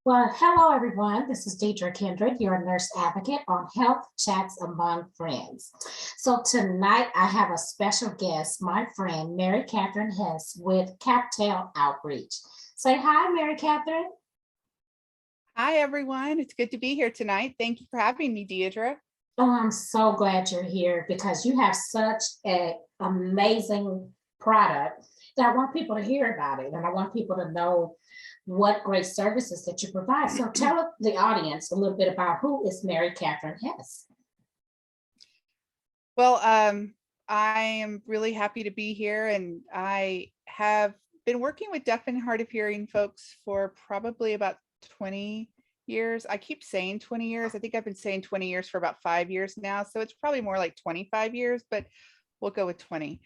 Well, hello everyone. This is Deidre Kindred, your nurse advocate on Health Chats Among Friends. So tonight I have a special guest, my friend Mary Catherine Hess with Captel Outreach. Say hi, Mary Catherine. Hi, everyone. It's good to be here tonight. Thank you for having me, Deidre. Oh, I'm so glad you're here because you have such an amazing product that I want people to hear about it and I want people to know what great services that you provide. So tell the audience a little bit about who is Mary Catherine Hess. Well, I am really happy to be here, and I have been working with deaf and hard of hearing folks for probably about 20 years. I keep saying 20 years. I think I've been saying 20 years for about 5 years now. So it's probably more like 25 years, but we'll go with 20.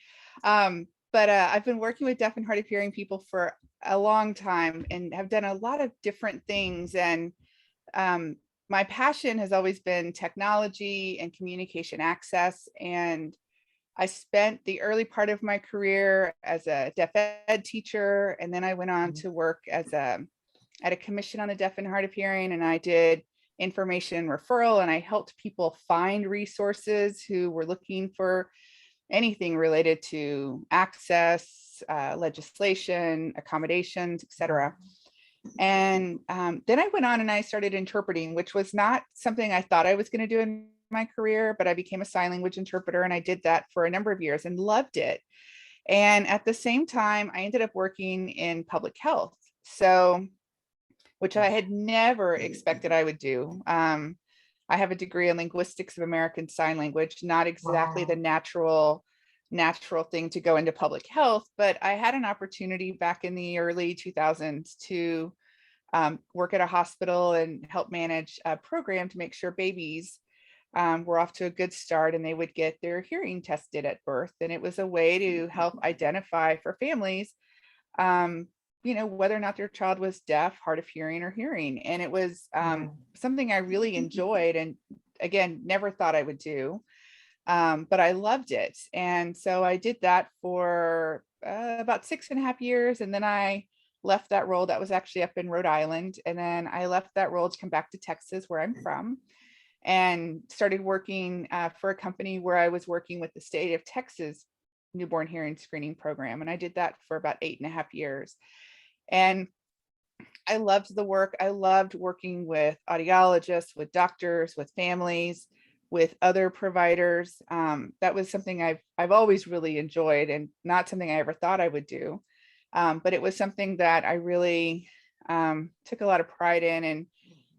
But I've been working with deaf and hard of hearing people for a long time and have done a lot of different things. And my passion has always been technology and communication access. And I spent the early part of my career as a deaf ed teacher, and then I went on to work as at a commission on the deaf and hard of hearing, and I did information referral, and I helped people find resources who were looking for anything related to access, legislation, accommodations, etc. And then I went on and I started interpreting, which was not something I thought I was going to do in my career, but I became a sign language interpreter, and I did that for a number of years and loved it. And at the same time, I ended up working in public health, so which I had never expected I would do. I have a degree in linguistics of American Sign Language, not exactly the natural thing to go into public health, but I had an opportunity back in the early 2000s to work at a hospital and help manage a program to make sure babies were off to a good start and they would get their hearing tested at birth. And it was a way to help identify for families, whether or not their child was deaf, hard of hearing, or hearing. And it was something I really enjoyed, and again, never thought I would do. But I loved it. And so I did that for about 6.5 years. And then I left that role. That was actually up in Rhode Island. And then I left that role to come back to Texas, where I'm from, and started working for a company where I was working with the state of Texas newborn hearing screening program. And I did that for about 8.5 years. And I loved the work. I loved working with audiologists, with doctors, with families, with other providers. That was something I've always really enjoyed, and not something I ever thought I would do. But it was something that I really took a lot of pride in. And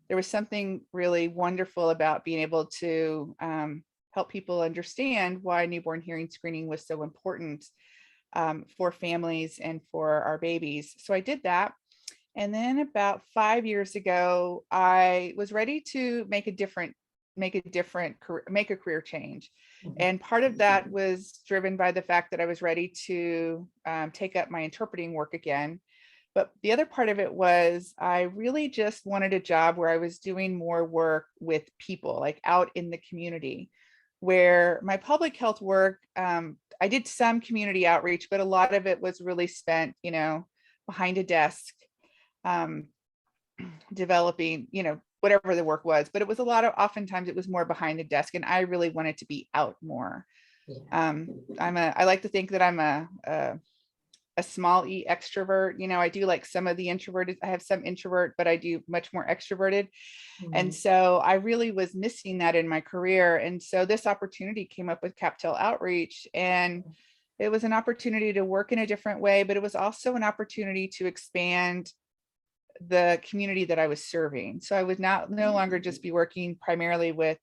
there was something really wonderful about being able to help people understand why newborn hearing screening was so important for families and for our babies. So I did that. And then about 5 years ago, I was ready to make a career change. And part of that was driven by the fact that I was ready to take up my interpreting work again. But the other part of it was I really just wanted a job where I was doing more work with people, like out in the community, where my public health work, I did some community outreach, but a lot of it was really spent, behind a desk, developing, whatever the work was. But it was oftentimes it was more behind the desk, and I really wanted to be out more. Yeah. I like to think that I'm a small e extrovert. I do like some of the introverted. I have some introvert, but I do much more extroverted. And so I really was missing that in my career. And so this opportunity came up with Captel Outreach, and it was an opportunity to work in a different way, but it was also an opportunity to expand the community that I was serving. So I would no longer just be working primarily with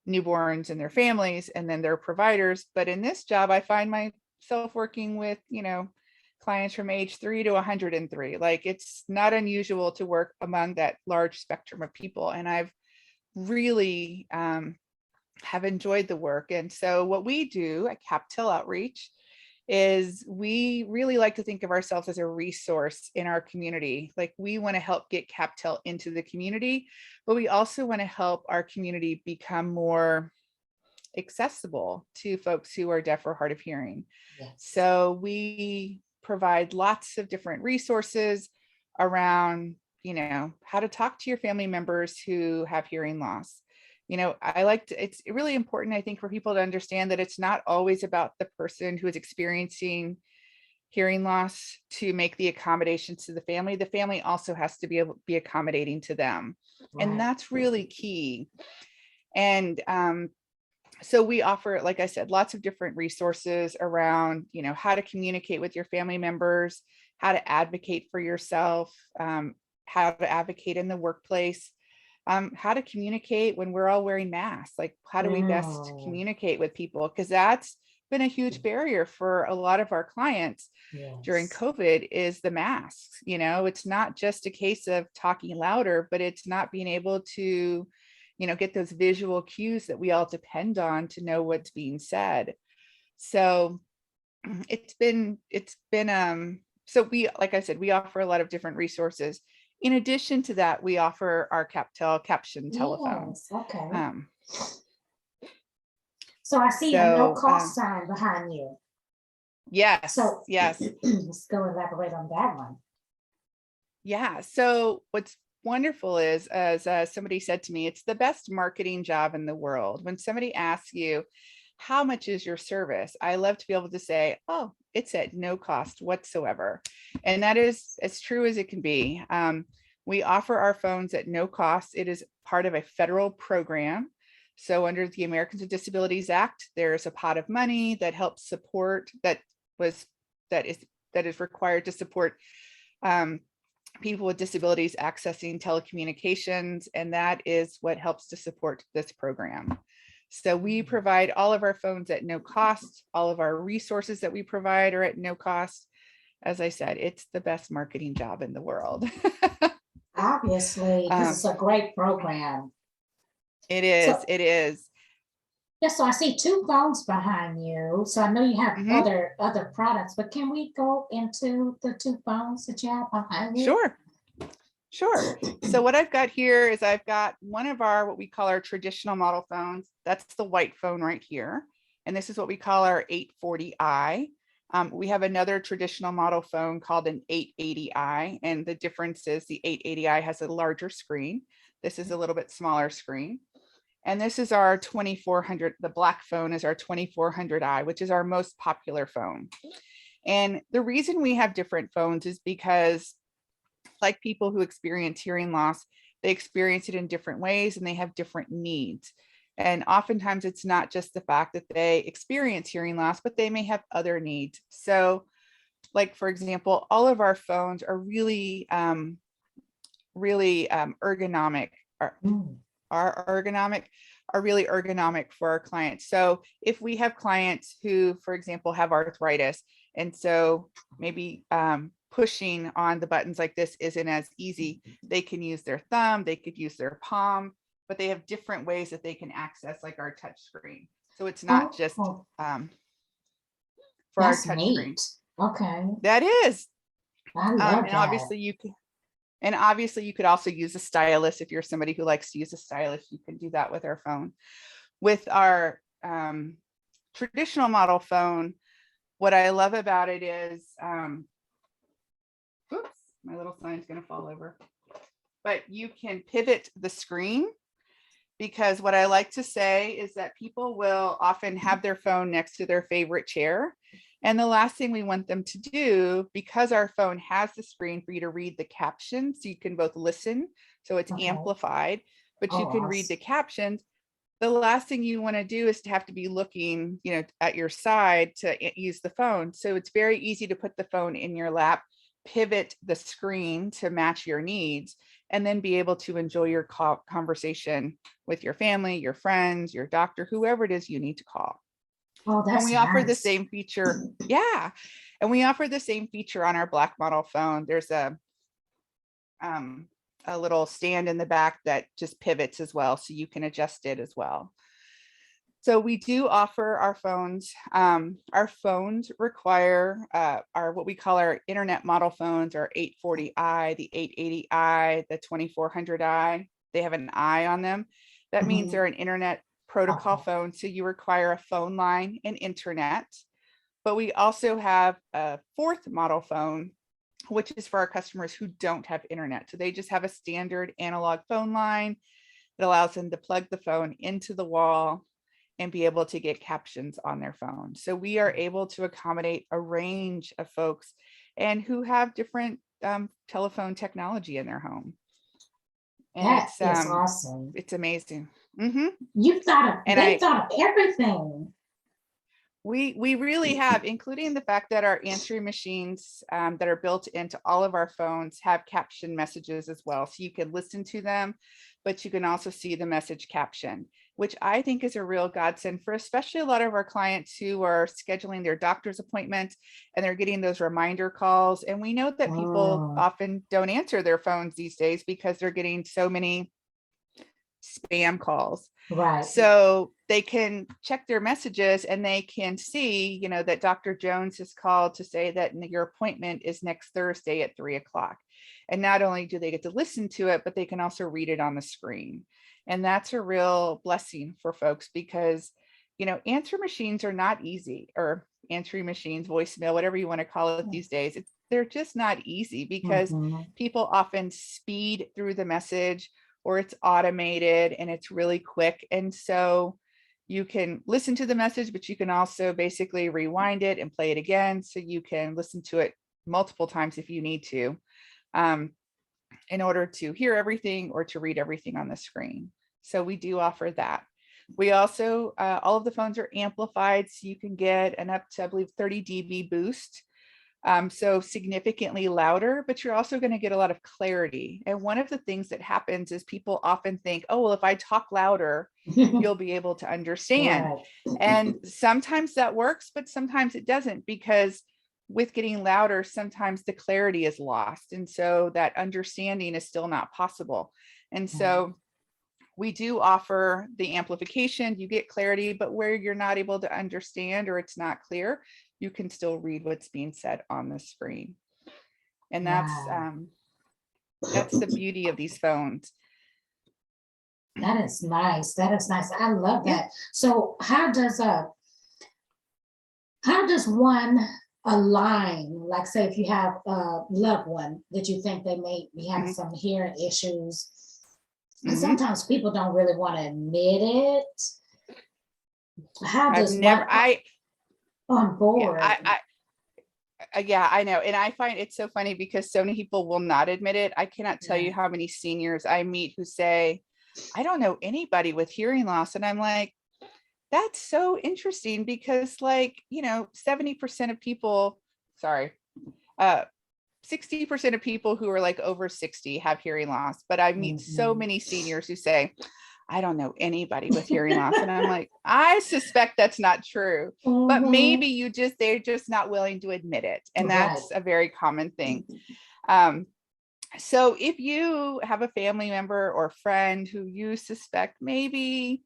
newborns and their families and then their providers, but in this job, I find myself working with, clients from age 3 to 103. Like, it's not unusual to work among that large spectrum of people. And I've really have enjoyed the work. And so what we do at Captel Outreach is we really like to think of ourselves as a resource in our community. Like, we want to help get Captel into the community, but we also want to help our community become more accessible to folks who are deaf or hard of hearing. Yes. So we provide lots of different resources around how to talk to your family members who have hearing loss. It's really important, I think, for people to understand that it's not always about the person who is experiencing hearing loss to make the accommodations to the family. The family also has to be able to be accommodating to them. And Right. that's really key. And so we offer, like I said, lots of different resources around, how to communicate with your family members, how to advocate for yourself, how to advocate in the workplace, how to communicate when we're all wearing masks. Like, how do we best communicate with people? Because that's been a huge barrier for a lot of our clients during Yes. COVID, is the masks. It's not just a case of talking louder, but it's not being able to, get those visual cues that we all depend on to know what's being said. So so we, like I said, we offer a lot of different resources. In addition to that, we offer our Captel caption telephone. Yes. Okay. Um, So I see a no cost sign behind you. Yes. So Yes. let's go elaborate on that one. Yeah. So what's wonderful is, as somebody said to me, it's the best marketing job in the world. When somebody asks you, how much is your service? I love to be able to say, oh, it's at no cost whatsoever. And that is as true as it can be. We offer our phones at no cost. It is part of a federal program. So under the Americans with Disabilities Act, there's a pot of money that helps support, that is required to support people with disabilities accessing telecommunications, and that is what helps to support this program. So we provide all of our phones at no cost. All of our resources that we provide are at no cost. As I said, it's the best marketing job in the world. Obviously, because it's a great program. It is. So, it is. Yeah, so I see two phones behind you. So I know you have other products, but can we go into the two phones that you have behind you? Sure. So what I've got here is I've got one of our, what we call our traditional model phones. That's the white phone right here. And this is what we call our 840i. We have another traditional model phone called an 880i. And the difference is the 880i has a larger screen. This is a little bit smaller screen. And this is our 2400, the black phone is our 2400i, which is our most popular phone. And the reason we have different phones is because, like people who experience hearing loss, they experience it in different ways and they have different needs. And oftentimes it's not just the fact that they experience hearing loss, but they may have other needs. So like, for example, all of our phones are really ergonomic, are really ergonomic for our clients. So if we have clients who, for example, have arthritis, and so maybe pushing on the buttons like this isn't as easy, they can use their thumb, they could use their palm, but they have different ways that they can access like our touch screen. So it's not just for our touch screen. Okay. That is. I love and that. Obviously you could also use a stylus. If you're somebody who likes to use a stylus, you can do that with our phone. With our traditional model phone, what I love about it is, oops, my little sign's going to fall over, but you can pivot the screen, because what I like to say is that people will often have their phone next to their favorite chair. And the last thing we want them to do, because our phone has the screen for you to read the captions, so you can both listen, so it's amplified, but you can read the captions. The last thing you want to do is to have to be looking, at your side to use the phone. So it's very easy to put the phone in your lap, pivot the screen to match your needs, and then be able to enjoy your conversation with your family, your friends, your doctor, whoever it is you need to call. Oh, that's and we offer the same feature. Yeah. And we offer the same feature on our black model phone. There's a little stand in the back that just pivots as well, so you can adjust it as well. So we do offer our phones. Our phones require our, what we call our internet model phones, our 840i, the 880i, the 2400i. They have an I on them. That means they're an internet protocol phone. So you require a phone line and internet. But we also have a fourth model phone, which is for our customers who don't have internet. So they just have a standard analog phone line that allows them to plug the phone into the wall and be able to get captions on their phone. So we are able to accommodate a range of folks and who have different telephone technology in their home. And That is awesome. It's amazing. You've thought of, And they thought of everything. We really have, including the fact that our answering machines that are built into all of our phones have caption messages as well. So you can listen to them, but you can also see the message caption, which I think is a real godsend for especially a lot of our clients who are scheduling their doctor's appointments and they're getting those reminder calls. And we know that people often don't answer their phones these days because they're getting so many spam calls. Right. So they can check their messages and they can see, that Dr. Jones has called to say that your appointment is next Thursday at 3 o'clock. And not only do they get to listen to it, but they can also read it on the screen. And that's a real blessing for folks because, answer machines are not easy, or answering machines, voicemail, whatever you want to call it these days. They're just not easy because people often speed through the message, or it's automated and it's really quick. And so you can listen to the message, but you can also basically rewind it and play it again. So you can listen to it multiple times if you need to, in order to hear everything or to read everything on the screen. So we do offer that. We also, all of the phones are amplified, so you can get an up to, I believe, 30 dB boost. So significantly louder, but you're also going to get a lot of clarity. And one of the things that happens is people often think, oh, well, if I talk louder, you'll be able to understand. Right. And sometimes that works, but sometimes it doesn't, because with getting louder, sometimes the clarity is lost. And so that understanding is still not possible. And so we do offer the amplification, you get clarity, but where you're not able to understand or it's not clear, you can still read what's being said on the screen. And that's the beauty of these phones. That is nice. That is nice. I love that. So how does one align, like say if you have a loved one that you think they may be having some hearing issues, and sometimes people don't really want to admit it. How does on board? Yeah, I know. And I find it so funny because so many people will not admit it. I cannot tell you how many seniors I meet who say, I don't know anybody with hearing loss. And I'm like, that's so interesting because 70% of people, 60% of people who are like over 60 have hearing loss. But I meet so many seniors who say, I don't know anybody with hearing loss. And I'm like, I suspect that's not true, but maybe they're just not willing to admit it. And that's a very common thing. So if you have a family member or friend who you suspect maybe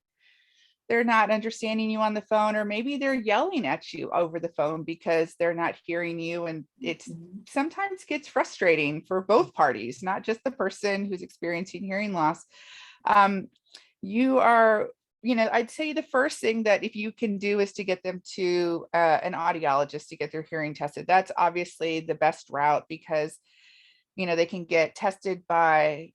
they're not understanding you on the phone, or maybe they're yelling at you over the phone because they're not hearing you, and it's sometimes gets frustrating for both parties, not just the person who's experiencing hearing loss. You are, I'd say the first thing that if you can do is to get them to an audiologist to get their hearing tested. That's obviously the best route because, they can get tested by,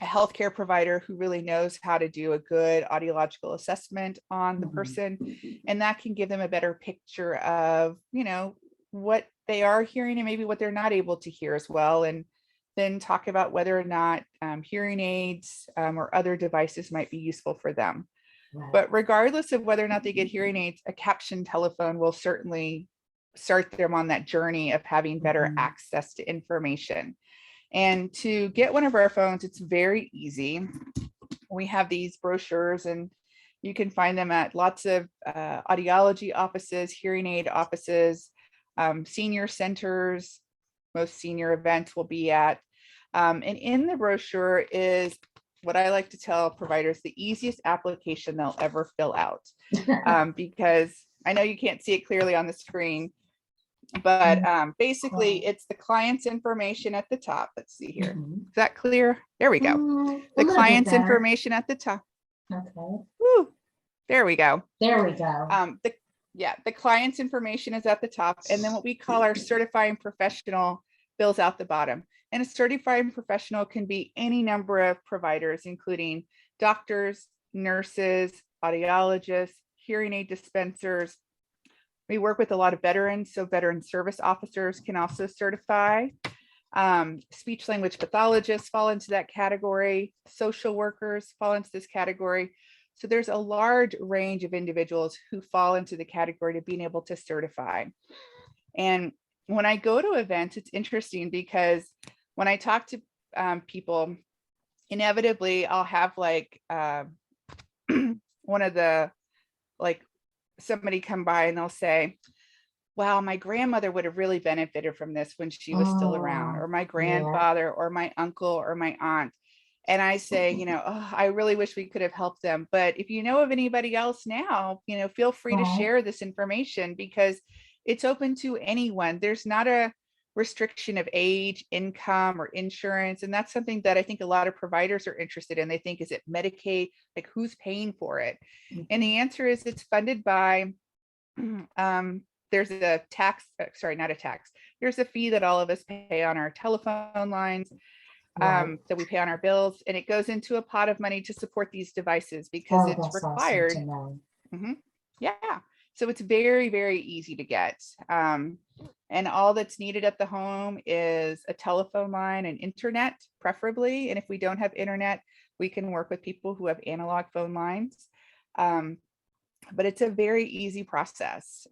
a healthcare provider who really knows how to do a good audiological assessment on the person. And that can give them a better picture of, what they are hearing and maybe what they're not able to hear as well. And then talk about whether or not hearing aids or other devices might be useful for them. But regardless of whether or not they get hearing aids, a captioned telephone will certainly start them on that journey of having better access to information. And to get one of our phones, it's very easy. We have these brochures and you can find them at lots of audiology offices, hearing aid offices, senior centers. Most senior events will be at. And in the brochure is what I like to tell providers, the easiest application they'll ever fill out. Because I know you can't see it clearly on the screen, but basically it's the client's information at the top. Let's see here. Is that clear? There we go. The client's information at the top. Okay. Woo, there we go. There we go. Yeah, the client's information is at the top, and then what we call our certifying professional bills out the bottom. And a certifying professional can be any number of providers, including doctors, nurses, audiologists, hearing aid dispensers. We work with a lot of veterans, so veteran service officers can also certify. Speech language pathologists fall into that category. Social workers fall into this category. So there's a large range of individuals who fall into the category to being able to certify. And when I go to events, it's interesting because when I talk to people, inevitably I'll have like one of the, like somebody come by and they'll say, wow, my grandmother would have really benefited from this when she was still around, or my grandfather, or my uncle, or my aunt. And I say, oh, I really wish we could have helped them. But if you know of anybody else now, feel free to share this information, because it's open to anyone. There's not a restriction of age, income, or insurance. And that's something that I think a lot of providers are interested in. They think, is it Medicaid? Like, who's paying for it? And the answer is it's funded by, there's a tax, sorry, not a tax. There's a fee that all of us pay on our telephone lines, that we pay on our bills, and it goes into a pot of money to support these devices because it's required. Yeah, so it's very, very easy to get. And all that's needed at the home is a telephone line and internet, preferably. And if we don't have internet, we can work with people who have analog phone lines. But it's a very easy process.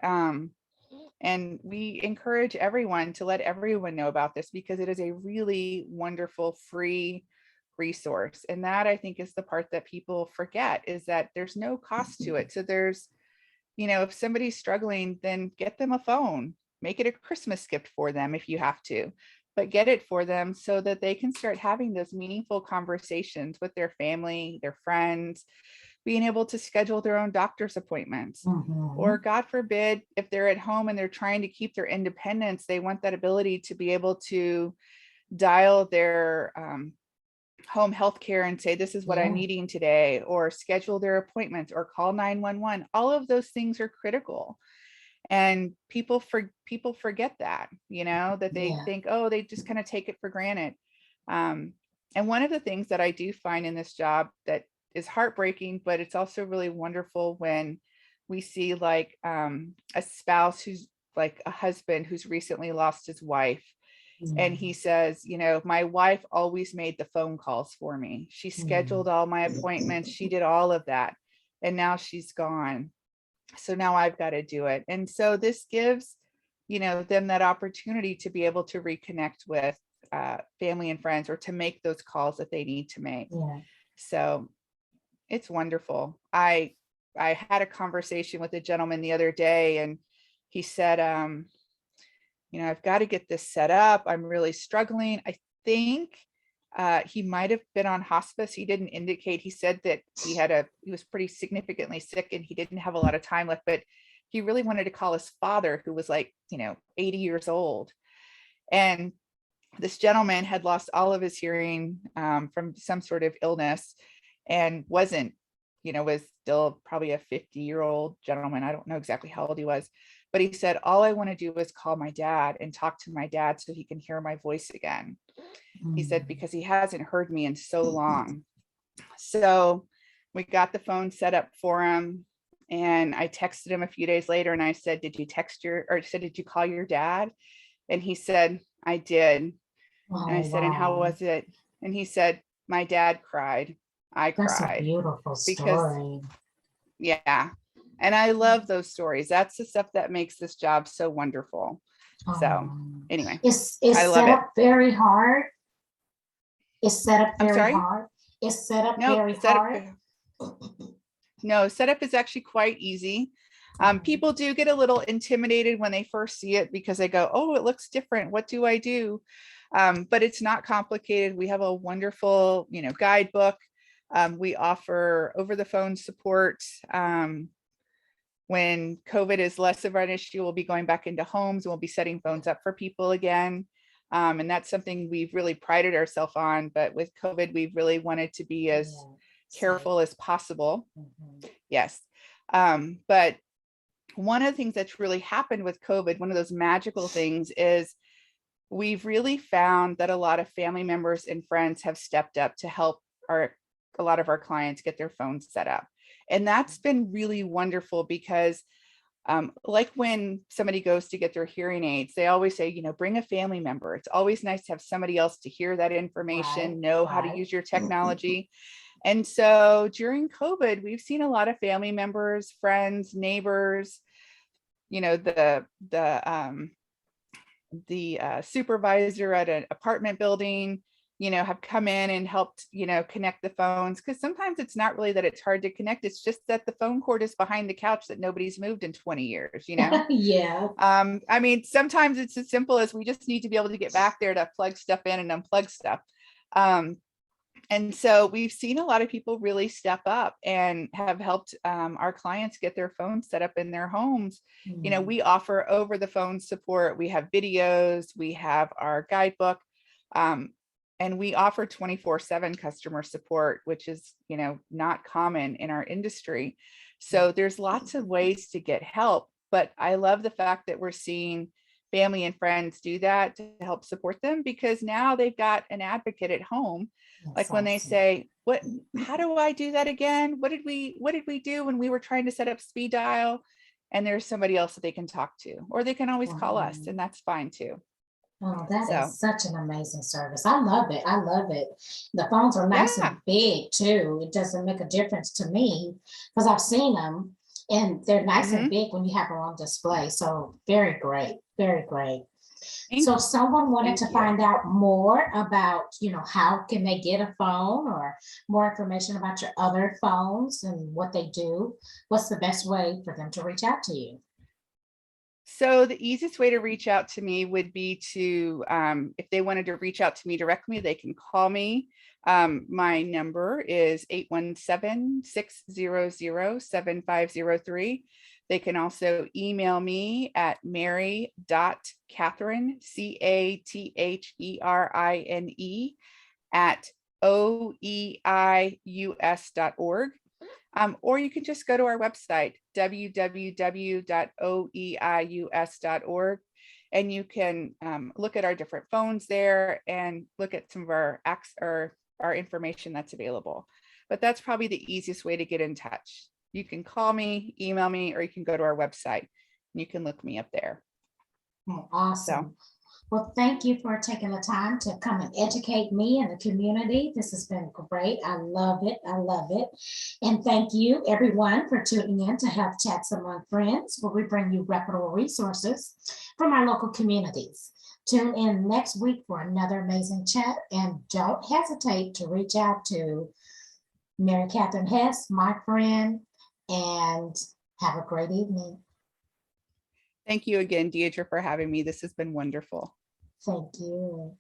And we encourage everyone to let everyone know about this, because it is a really wonderful free resource. And that, I think, is the part that people forget, is that there's no cost to it. So there's, if somebody's struggling, then get them a phone, make it a Christmas gift for them if you have to, but get it for them so that they can start having those meaningful conversations with their family, their friends, being able to schedule their own doctor's appointments. Or God forbid, if they're at home and they're trying to keep their independence, they want that ability to be able to dial their home healthcare and say, this is what I'm needing today, or schedule their appointments, or call 911. All of those things are critical. And people forget that, that they think, oh, they just kind of take it for granted. And one of the things that I do find in this job that is heartbreaking, but it's also really wonderful, when we see like a spouse who's like a husband who's recently lost his wife. And he says, my wife always made the phone calls for me. She scheduled all my appointments. She did all of that. And now she's gone. So now I've got to do it. And so this gives, them that opportunity to be able to reconnect with family and friends, or to make those calls that they need to make. So it's wonderful. I had a conversation with a gentleman the other day, and he said, I've got to get this set up. I'm really struggling. I think he might have been on hospice. He didn't indicate. He said that he was pretty significantly sick and he didn't have a lot of time left, but he really wanted to call his father, who was like, 80 years old. And this gentleman had lost all of his hearing from some sort of illness, and was still probably a 50-year-old gentleman. I don't know exactly how old he was, but he said, all I want to do is call my dad and talk to my dad so he can hear my voice again. He said, because he hasn't heard me in so long. So we got the phone set up for him, and I texted him a few days later, and I said, did you call your dad? And he said, I did. And I said, and how was it? And he said, my dad cried. I cried. That's a beautiful story. Yeah. And I love those stories. That's the stuff that makes this job so wonderful. So anyway, It's I love set it. up very hard. It's set up very hard. It's set up very hard. No, setup is actually quite easy. People do get a little intimidated when they first see it, because they go, oh, it looks different. What do I do? But it's not complicated. We have a wonderful, guidebook. We offer over the phone support. When COVID is less of an issue, we'll be going back into homes. We'll be setting phones up for people again. And that's something we've really prided ourselves on. But with COVID, we've really wanted to be as careful as possible. Yes. But one of the things that's really happened with COVID, one of those magical things is we've really found that a lot of family members and friends have stepped up to help a lot of our clients get their phones set up. And that's been really wonderful because like when somebody goes to get their hearing aids, they always say, you know, bring a family member. It's always nice to have somebody else to hear that information, Right, know how to right. use your technology. And so during COVID, we've seen a lot of family members, friends, neighbors, you know, the supervisor at an apartment building, you know, have come in and helped, you know, connect the phones. Because sometimes it's not really that it's hard to connect. It's just that the phone cord is behind the couch that nobody's moved in 20 years, you know? Yeah. I mean, sometimes it's as simple as we just need to be able to get back there to plug stuff in and unplug stuff. And so we've seen a lot of people really step up and have helped our clients get their phones set up in their homes. You know, Mm. we offer over the phone support. We have videos, we have our guidebook, and we offer 24/7 customer support, which is, you know, not common in our industry. So there's lots of ways to get help, but I love the fact that we're seeing family and friends do that to help support them, because now they've got an advocate at home. That's Like when they awesome. say, how do I do that again? What did we do when we were trying to set up speed dial? And there's somebody else that they can talk to, or they can always call us, Mhm. and that's fine too. Oh, that So is such an amazing service. I love it. I love it. The phones are nice and yeah. big too. It doesn't make a difference to me because I've seen them and they're nice and Mhm. big when you have them on display. So very great, very great. Thank So if someone wanted thank to you. find out more about, how can they get a phone or more information about your other phones and what they do, what's the best way for them to reach out to you? So the easiest way to reach out to me would be to, if they wanted to reach out to me directly, they can call me. My number is 817-600-7503. They can also email me at mary.catherine, CATHERINE, at oeius.org. Or you can just go to our website, www.oeius.org, and you can look at our different phones there and look at some of our information that's available. But that's probably the easiest way to get in touch. You can call me, email me, or you can go to our website and you can look me up there. Oh, So awesome. Well, thank you for taking the time to come and educate me and the community. This has been great. I love it. I love it. And thank you, everyone, for tuning in to Health Chats Among Friends, where we bring you reputable resources from our local communities. Tune in next week for another amazing chat. And don't hesitate to reach out to Mary Catherine Hess, my friend, and have a great evening. thank you again, Deidre, for having me. This has been wonderful. Thank you.